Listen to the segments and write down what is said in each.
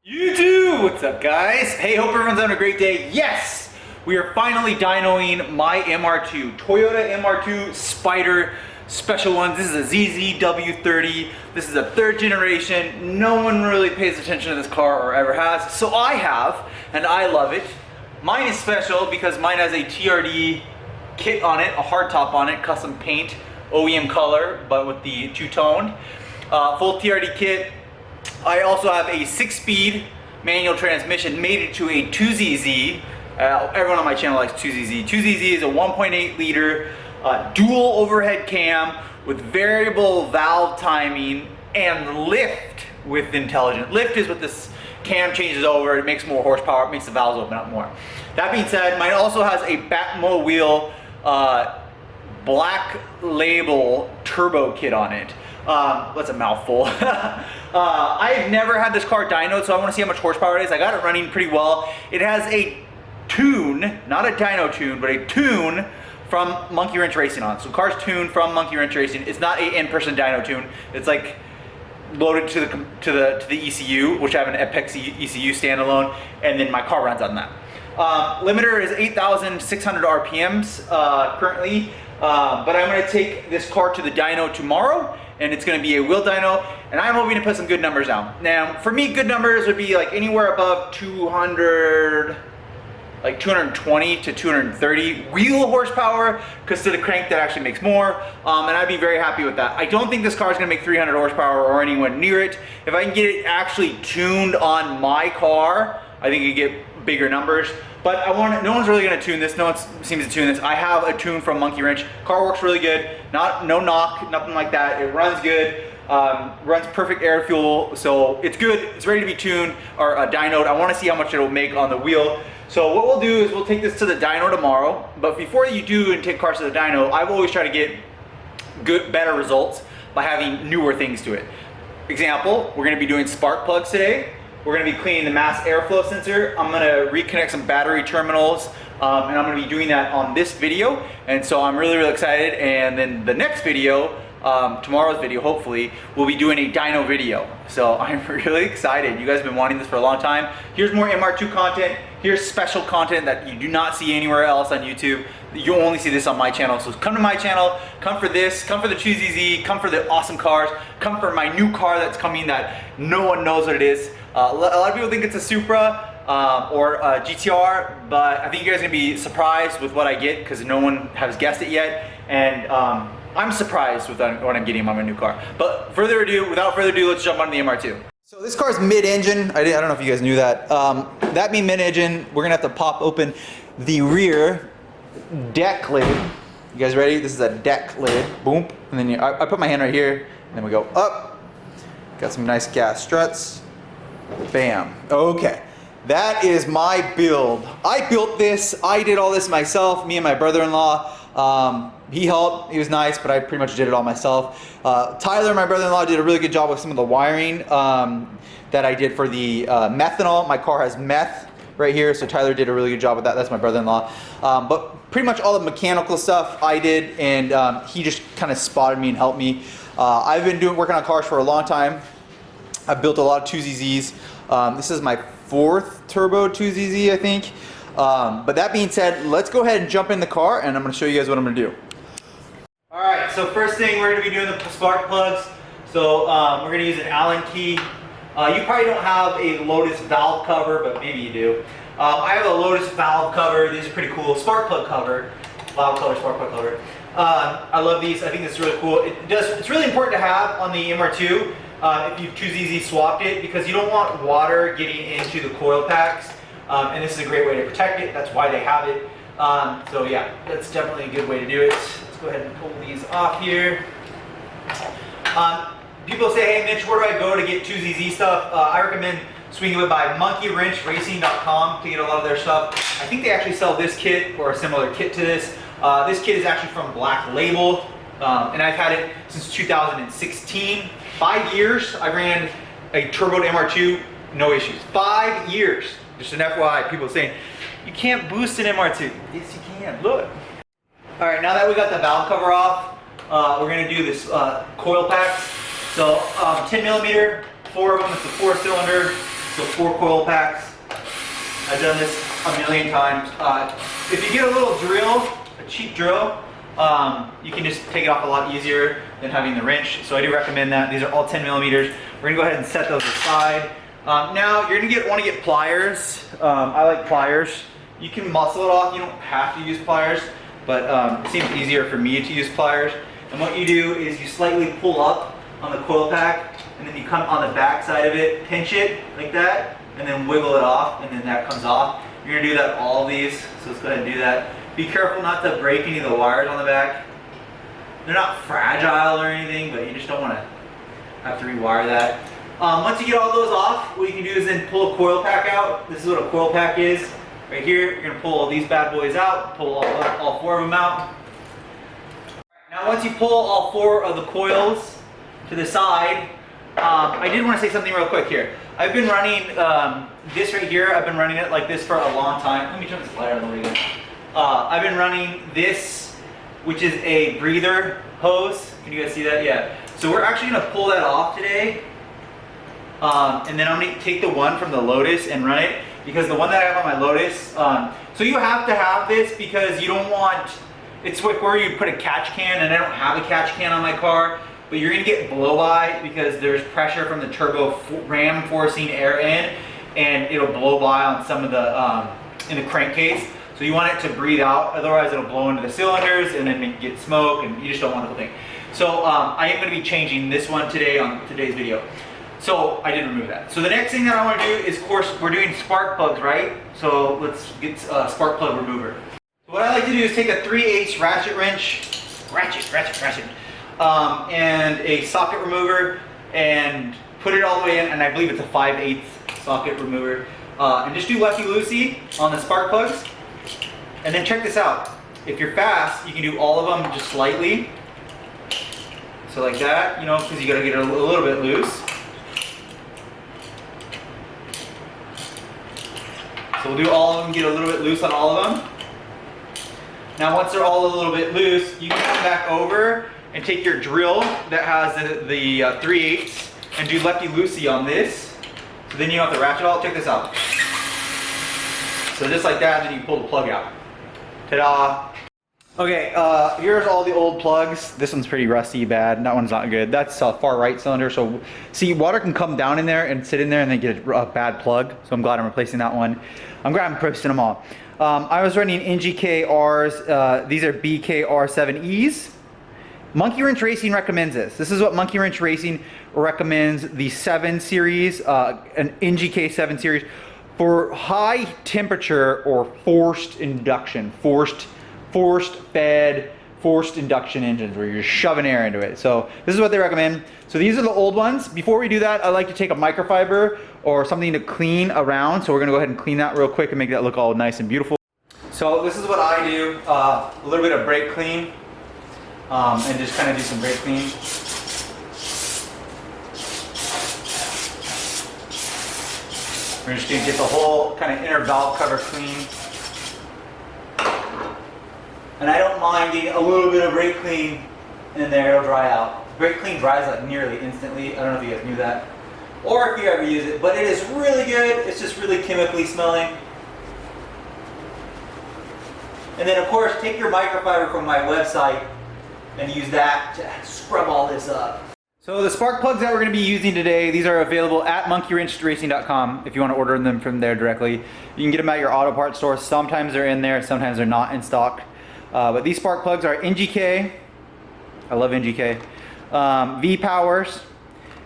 YouTube! What's up, guys? Hey, hope everyone's having a great day. Yes! We are finally dynoing my MR2, Toyota MR2 Spyder Special Ones. This is a ZZW30. This is a third generation. No one really pays attention to this car or ever has. So I have, and I love it. Mine is special because mine has a TRD kit on it, a hardtop on it, custom paint, OEM color, but with the two-tone. Full TRD kit. I also have a 6-speed manual transmission, made it to a 2zz. Everyone on my channel likes 2zz. 2zz is a 1.8 liter dual overhead cam with variable valve timing and lift with intelligent. Lift is what this cam changes over. It makes more horsepower, it makes the valves open up more. That being said, mine also has a Batmo wheel black label turbo kit on it. That's a mouthful. I've never had this car dynoed, so I want to see how much horsepower it is. I got it running pretty well. It has a tune, not a dyno tune, but a tune from Monkey Wrench Racing on. So the car's tuned from Monkey Wrench Racing. It's not an in-person dyno tune. It's like loaded to the ECU, which I have an Apex ECU standalone, and then my car runs on that. Limiter is 8,600 RPMs currently, but I'm going to take this car to the dyno tomorrow, and it's going to be a wheel dyno, and I'm hoping to put some good numbers down. Now, for me, good numbers would be like anywhere above 200, like 220 to 230 wheel horsepower, because to the crank that actually makes more, and I'd be very happy with that. I don't think this car is going to make 300 horsepower or anywhere near it. If I can get it actually tuned on my car, I think you get bigger numbers. But I want it, no one's really going to tune this. No one seems to tune this. I have a tune from Monkey Wrench. Car works really good. No knock, nothing like that. It runs good. Runs perfect air fuel, so it's good. It's ready to be tuned or dynoed. I want to see how much it'll make on the wheel. So what we'll do is we'll take this to the dyno tomorrow. But before you do and take cars to the dyno, I've always tried to get better results by having newer things to it. Example, we're going to be doing spark plugs today. We're going to be cleaning the mass airflow sensor. I'm going to reconnect some battery terminals, and I'm going to be doing that on this video. And so I'm really excited. And then the next video, tomorrow's video, hopefully, we'll be doing a dyno video. So I'm really excited. You guys have been wanting this for a long time. Here's more MR2 content. Here's special content that you do not see anywhere else on YouTube. You'll only see this on my channel. So come to my channel, come for this, come for the 2zz, come for the awesome cars, come for my new car that's coming that no one knows what it is. A lot of people think it's a Supra or a GTR, but I think you guys are gonna be surprised with what I get because no one has guessed it yet. And I'm surprised with what I'm getting on my new car. But without further ado, let's jump onto the MR2. So this car's mid-engine. I don't know if you guys knew that. That being mid-engine, we're gonna have to pop open the rear deck lid. You guys ready? This is a deck lid. Boom. And then I put my hand right here, and then we go up. Got some nice gas struts. Bam. Okay. That is my build. I built this. I did all this myself, me and my brother-in-law. He helped, he was nice, but I pretty much did it all myself. Tyler, my brother-in-law, did a really good job with some of the wiring that I did for the methanol. My car has meth right here, so Tyler did a really good job with that. That's my brother-in-law. But pretty much all the mechanical stuff I did, and he just kind of spotted me and helped me. I've been working on cars for a long time. I've built a lot of 2zz. This is my 4th turbo 2zz, I think. But that being said, let's go ahead and jump in the car, and I'm going to show you guys what I'm going to do. Alright, so first thing, we're going to be doing the spark plugs. So we're going to use an Allen key. You probably don't have a LOTUS valve cover, but maybe you do. I have a LOTUS valve cover. These are pretty cool. Spark plug cover. Valve cover, spark plug cover. I love these. I think it's really cool. It's really important to have on the MR2 if you've 2zz swapped it, because you don't want water getting into the coil packs. And this is a great way to protect it. That's why they have it. So yeah, that's definitely a good way to do it. Let's go ahead and pull these off here. People say, hey Mitch, where do I go to get 2zz stuff? I recommend swinging it by monkeywrenchracing.com to get a lot of their stuff. I think they actually sell this kit or a similar kit to this. This kit is actually from Black Label, and I've had it since 2016. 5 years. I ran a turboed MR2, no issues. 5 years. Just an FYI, people saying, you can't boost an MR2. Yes, you can. Look. All right, now that we got the valve cover off, we're going to do this coil pack. So 10 millimeter, 4 of them. It's a 4-cylinder. So 4 coil packs. I've done this a million times. If you get a little drill, a cheap drill, you can just take it off a lot easier than having the wrench. So I do recommend that. These are all 10 millimeters. We're gonna go ahead and set those aside. Now you're gonna want to get pliers. I like pliers. You can muscle it off. You don't have to use pliers, but it seems easier for me to use pliers. And what you do is you slightly pull up on the coil pack, and then you come on the back side of it, pinch it like that, and then wiggle it off, and then that comes off. You're gonna do that all of these, so let's go ahead and do that. Be careful not to break any of the wires on the back. They're not fragile or anything, but you just don't want to have to rewire that. Once you get all those off, what you can do is then pull a coil pack out. This is what a coil pack is. Right here, you're gonna pull all these bad boys out, pull all 4 of them out. Now once you pull all 4 of the coils to the side, I did want to say something real quick here. I've been running this right here, I've been running it like this for a long time. Let me turn this light on the way again. I've been running this, which is a breather hose. Can you guys see that? Yeah. So we're actually gonna pull that off today. And then I'm gonna take the one from the Lotus and run it, because the one that I have on my Lotus, so you have to have this because you don't want, it's like where you put a catch can, and I don't have a catch can on my car, but you're gonna get blow-by because there's pressure from the turbo ram forcing air in, and it'll blow by on some of the, in the crankcase. So you want it to breathe out, otherwise it'll blow into the cylinders and then get smoke, and you just don't want the whole thing. So I am gonna be changing this one today on today's video. So I did remove that. So the next thing that I want to do is, of course, we're doing spark plugs, right? So let's get a spark plug remover. So what I like to do is take a 3/8 ratchet wrench, and a socket remover, and put it all the way in, and I believe it's a 5/8 socket remover, and just do lefty-loosey on the spark plugs. And then check this out. If you're fast, you can do all of them just slightly. So like that, you know, because you got to get it a little bit loose. So we'll do all of them, get a little bit loose on all of them. Now once they're all a little bit loose, you can come back over and take your drill that has the 3/8 and do lefty-loosey on this. So then you don't have to ratchet all. Check this out. So just like that, and then you pull the plug out. Ta-da! Okay, here's all the old plugs. This one's pretty rusty, bad. That one's not good. That's a far right cylinder. So see, water can come down in there and sit in there and then get a bad plug. So I'm glad I'm replacing that one. I'm glad I'm replacing them all. I was running NGK-Rs. These are BKR7Es. Monkey Wrench Racing recommends this. This is what Monkey Wrench Racing recommends, the 7 series, an NGK 7 series, for high temperature or forced induction, forced fed, forced induction engines where you're shoving air into it. So this is what they recommend. So these are the old ones. Before we do that, I like to take a microfiber or something to clean around. So we're gonna go ahead and clean that real quick and make that look all nice and beautiful. So this is what I do, a little bit of brake clean, and just kind of do some brake clean. We're just gonna get the whole kind of inner valve cover clean. And I don't mind getting a little bit of brake clean in there, it'll dry out. Brake clean dries like nearly instantly. I don't know if you guys knew that, or if you ever use it, but it is really good. It's just really chemically smelling. And then of course, take your microfiber from my website and use that to scrub all this up. So the spark plugs that we're going to be using today, these are available at monkeywrenchracing.com if you want to order them from there directly. You can get them at your auto parts store. Sometimes they're in there, sometimes they're not in stock. But these spark plugs are NGK. I love NGK. V powers,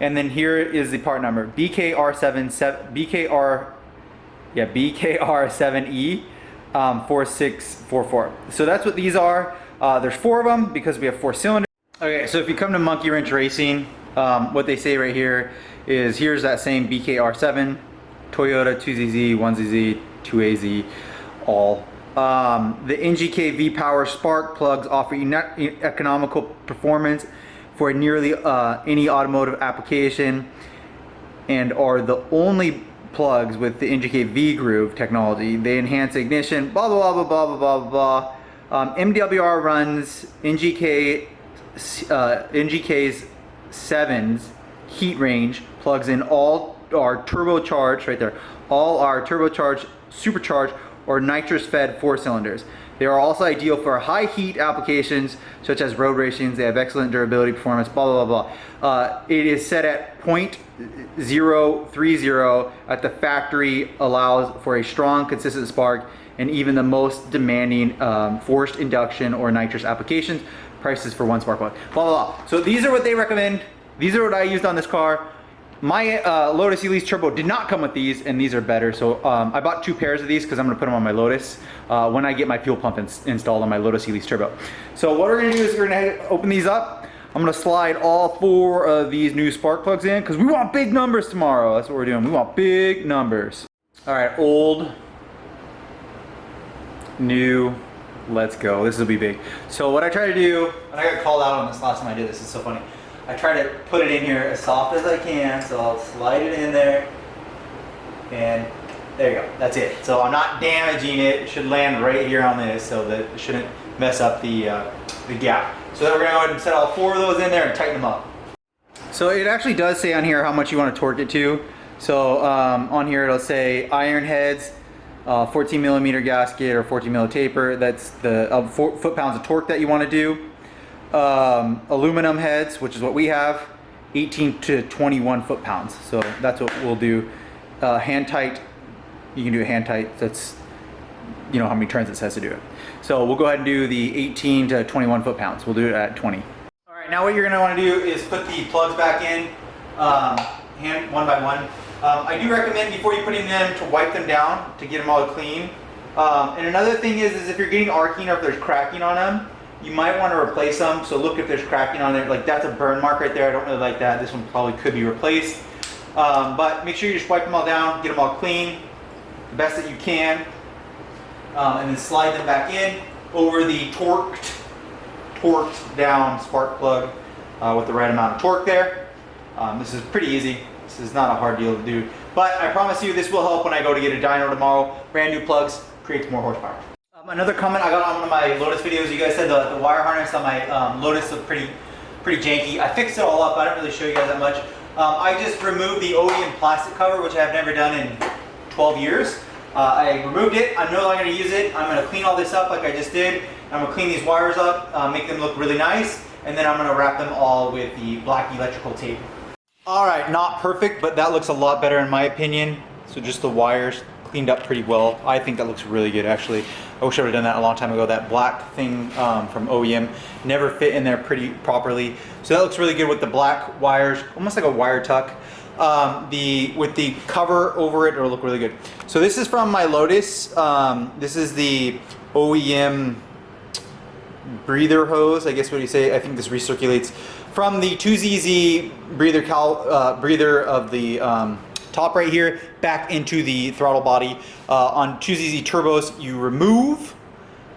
and then here is the part number BKR7E 4644. So that's what these are. There's 4 of them because we have 4 cylinders. Okay, so if you come to Monkey Wrench Racing, what they say right here is, here's that same BKR7, Toyota, 2zz, 1zz, 2az, all. The NGK V-Power spark plugs offer economical performance for nearly any automotive application, and are the only plugs with the NGK V-Groove technology. They enhance ignition, blah blah blah blah blah blah blah. MWR runs NGK's 7's heat range, plugs in all are turbocharged, right there. All are turbocharged, supercharged, or nitrous-fed 4 cylinders. They are also ideal for high heat applications such as road racing. They have excellent durability, performance, blah, blah, blah. It is set at 0.030 at the factory, allows for a strong, consistent spark, and even the most demanding forced induction or nitrous applications. Prices for 1 spark plug, blah, blah, blah. So these are what they recommend. These are what I used on this car. My Lotus ELISE Turbo did not come with these, and these are better. So I bought 2 pairs of these because I'm gonna put them on my Lotus when I get my fuel pump installed on my Lotus ELISE Turbo. So what we're gonna do is we're gonna open these up. I'm gonna slide all 4 of these new spark plugs in because we want big numbers tomorrow. That's what we're doing. We want big numbers. All right, old, new, let's go. This will be big. So what I try to do, and I got called out on this last time I did this, it's so funny. I try to put it in here as soft as I can, so I'll slide it in there, and there you go, that's it. So I'm not damaging it. It should land right here on this, so that it shouldn't mess up the gap. So then we're gonna go ahead and set all 4 of those in there and tighten them up. So it actually does say on here how much you want to torque it to. So on here it'll say iron heads, 14 millimeter gasket or 14 mil taper. That's the 4 foot-pounds of torque that you want to do. Aluminum heads, which is what we have, 18 to 21 foot-pounds. So that's what we'll do. Hand tight, you can do a hand tight. That's, you know, how many turns it says to do it. So we'll go ahead and do the 18 to 21 foot-pounds. We'll do it at 20. All right, now what you're gonna wanna do is put the plugs back in, one by one. I do recommend before you put in them to wipe them down to get them all clean. And another thing is if you're getting arcing or if there's cracking on them, you might want to replace them. So look if there's cracking on there. Like that's a burn mark right there. I don't really like that. This one probably could be replaced. But make sure you just wipe them all down, get them all clean, the best that you can. And then slide them back in over the torqued down spark plug with the right amount of torque there. This is pretty easy. This is not a hard deal to do. But I promise you this will help when I go to get a dyno tomorrow. Brand new plugs, creates more horsepower. Another comment I got on one of my Lotus videos, you guys said the wire harness on my Lotus looked pretty janky. I fixed it all up. I don't really show you guys that much. I just removed the OEM plastic cover, which I've never done in 12 years. I removed it. I'm no longer going to use it. I'm going to clean all this up like I just did. I'm going to clean these wires up, make them look really nice, and then I'm going to wrap them all with the black electrical tape. All right, not perfect, but that looks a lot better in my opinion. So just the wires cleaned up pretty well. I think that looks really good actually. I wish I would have done that a long time ago. That black thing from OEM never fit in there pretty properly. So that looks really good with the black wires, almost like a wire tuck. With the cover over it, it'll look really good. So this is from my Lotus. This is the OEM breather hose, I guess what you say. I think this recirculates from the 2zz-ge breather of the top right here back into the throttle body. On 2zz-ge turbos, you remove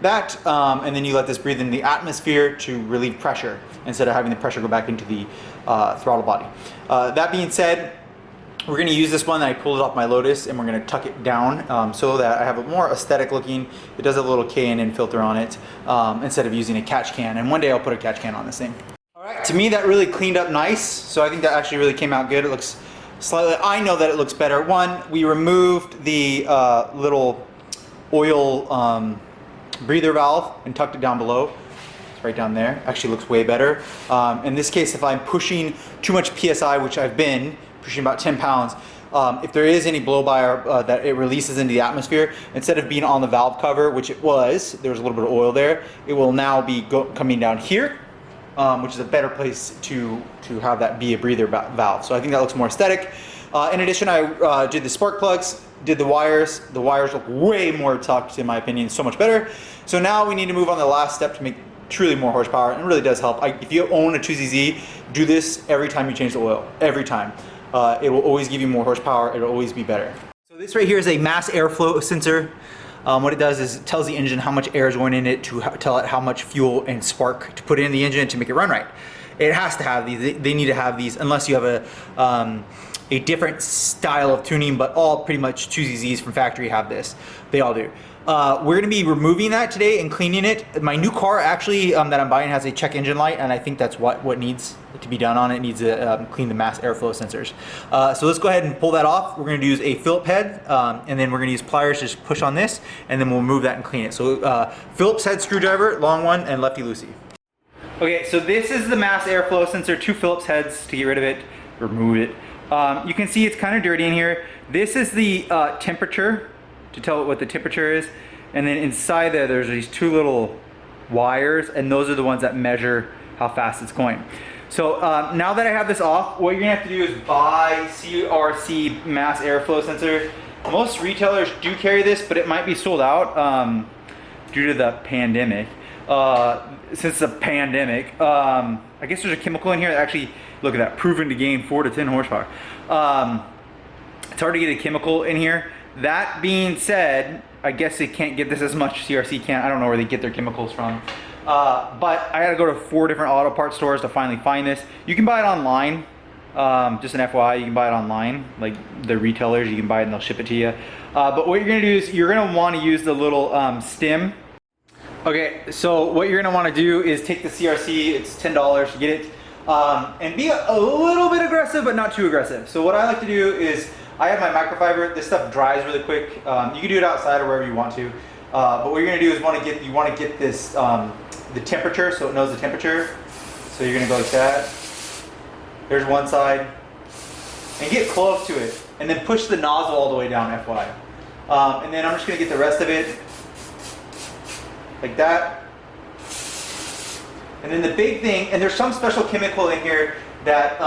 that and then you let this breathe in the atmosphere to relieve pressure instead of having the pressure go back into the throttle body. That being said, we're going to use this one that I pulled it off my Lotus, and we're going to tuck it down so that I have a more aesthetic looking. It does have a little K&N filter on it instead of using a catch can, and one day I'll put a catch can on this thing. Alright, to me that really cleaned up nice, so I think that actually really came out good. It looks slightly, I know that it looks better. One, we removed the little oil breather valve and tucked it down below. It's right down there. Actually looks way better. In this case, if I'm pushing too much PSI, which I've been pushing about 10 pounds, if there is any blow by that it releases into the atmosphere, instead of being on the valve cover, which it was, there was a little bit of oil there, it will now be coming down here, which is a better place to have that be a breather valve. So I think that looks more aesthetic. In addition, I did the spark plugs, did the wires. The wires look way more tucked, in my opinion, so much better. So now we need to move on to the last step to make truly more horsepower, and it really does help. If you own a 2zz-ge, do this every time you change the oil, every time. It will always give you more horsepower, it'll always be better. So this right here is a mass airflow sensor. What it does is it tells the engine how much air is going in it to tell it how much fuel and spark to put in the engine to make it run right. It has to have these, they need to have these unless you have a different style of tuning, but all pretty much 2zz from factory have this. They all do. We're gonna be removing that today and cleaning it. My new car actually that I'm buying has a check engine light, and I think that's what needs to be done on it. It needs to clean the mass airflow sensors. So let's go ahead and pull that off. We're gonna use a Phillips head, and then we're gonna use pliers to just push on this, and then we'll remove that and clean it. So Phillips head screwdriver, long one, and lefty loosey. Okay, so this is the mass airflow sensor, 2 Phillips heads to get rid of it, remove it. You can see it's kind of dirty in here. This is the temperature, to tell it what the temperature is, and then inside there's these 2 little wires, and those are the ones that measure how fast it's going. So now that I have this off, what you're gonna have to do is buy CRC mass airflow sensor. Most retailers do carry this, but it might be sold out due to the pandemic. Since the pandemic, I guess there's a chemical in here that actually, look at that, proven to gain 4 to 10 horsepower. It's hard to get a chemical in here. That being said, I guess they can't get this as much, CRC can't. I don't know where they get their chemicals from. But I gotta go to 4 different auto parts stores to finally find this. You can buy it online. Just an FYI, you can buy it online. Like the retailers, you can buy it and they'll ship it to you. But what you're gonna do is you're gonna wanna use the little stem. Okay, so what you're gonna wanna do is take the CRC, it's $10 to get it, and be a little bit aggressive, but not too aggressive. So what I like to do is, I have my microfiber. This stuff dries really quick. You can do it outside or wherever you want to. But what you're gonna do is you wanna get this, the temperature, so it knows the temperature. So you're gonna go like that. There's one side. And get close to it. And then push the nozzle all the way down, FY. And then I'm just gonna get the rest of it. Like that. And then the big thing, and there's some special chemical in here that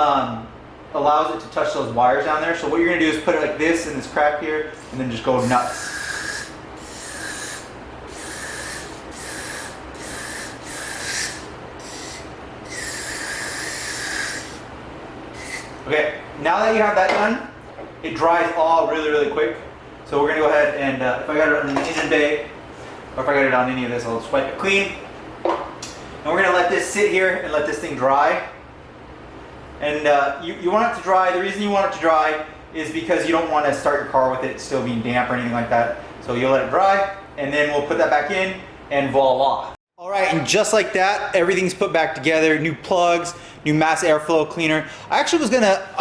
allows it to touch those wires down there. So what you're gonna do is put it like this in this crack here, and then just go nuts. Okay, now that you have that done, it dries all really, really quick. So we're gonna go ahead and if I got it on the engine bay, or if I got it on any of this, I'll just wipe it clean. And we're gonna let this sit here and let this thing dry. And you want it to dry. The reason you want it to dry is because you don't want to start your car with it still being damp or anything like that. So you'll let it dry, and then we'll put that back in, and voila. All right, and just like that, everything's put back together. New plugs, new mass airflow cleaner. I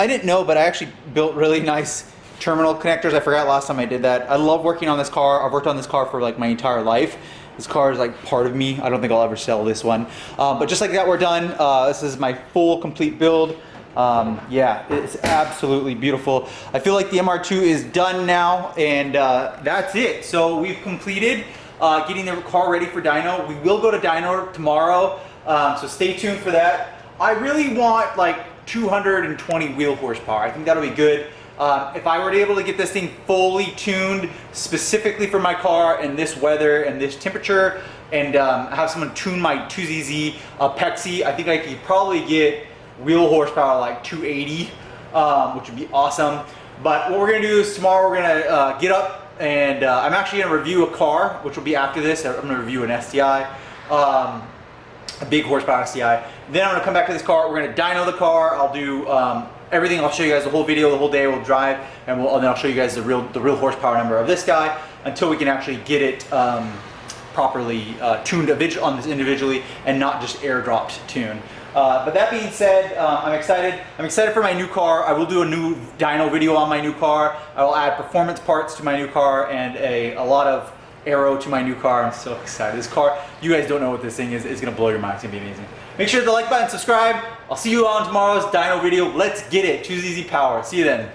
didn't know, but I actually built really nice terminal connectors. I forgot last time I did that. I love working on this car. I've worked on this car for like my entire life. This car is like part of me. I don't think I'll ever sell this one. But just like that, we're done. This is my full, complete build. Yeah, it's absolutely beautiful. I feel like the MR2 is done now, and that's it. So we've completed getting the car ready for dyno. We will go to dyno tomorrow, so stay tuned for that. I really want like 220 wheel horsepower. I think that'll be good. If I were able to get this thing fully tuned specifically for my car and this weather and this temperature, and have someone tune my 2zz Pexi, I think I could probably get wheel horsepower like 280, which would be awesome. But what we're gonna do is tomorrow we're gonna get up, and I'm actually gonna review a car, which will be after this. I'm gonna review an STI, a big horsepower STI. Then I'm gonna come back to this car. We're gonna dyno the car. I'll do everything. I'll show you guys the whole video, the whole day. We'll drive, and then I'll show you guys the real horsepower number of this guy until we can actually get it properly tuned on this individually and not just airdropped tune. But that being said, I'm excited. I'm excited for my new car. I will do a new dyno video on my new car. I will add performance parts to my new car and a lot of aero to my new car. I'm so excited. This car, you guys don't know what this thing is. It's gonna blow your mind. It's gonna be amazing. Make sure to like button, subscribe. I'll see you on tomorrow's dyno video. Let's get it. 2zz power. See you then.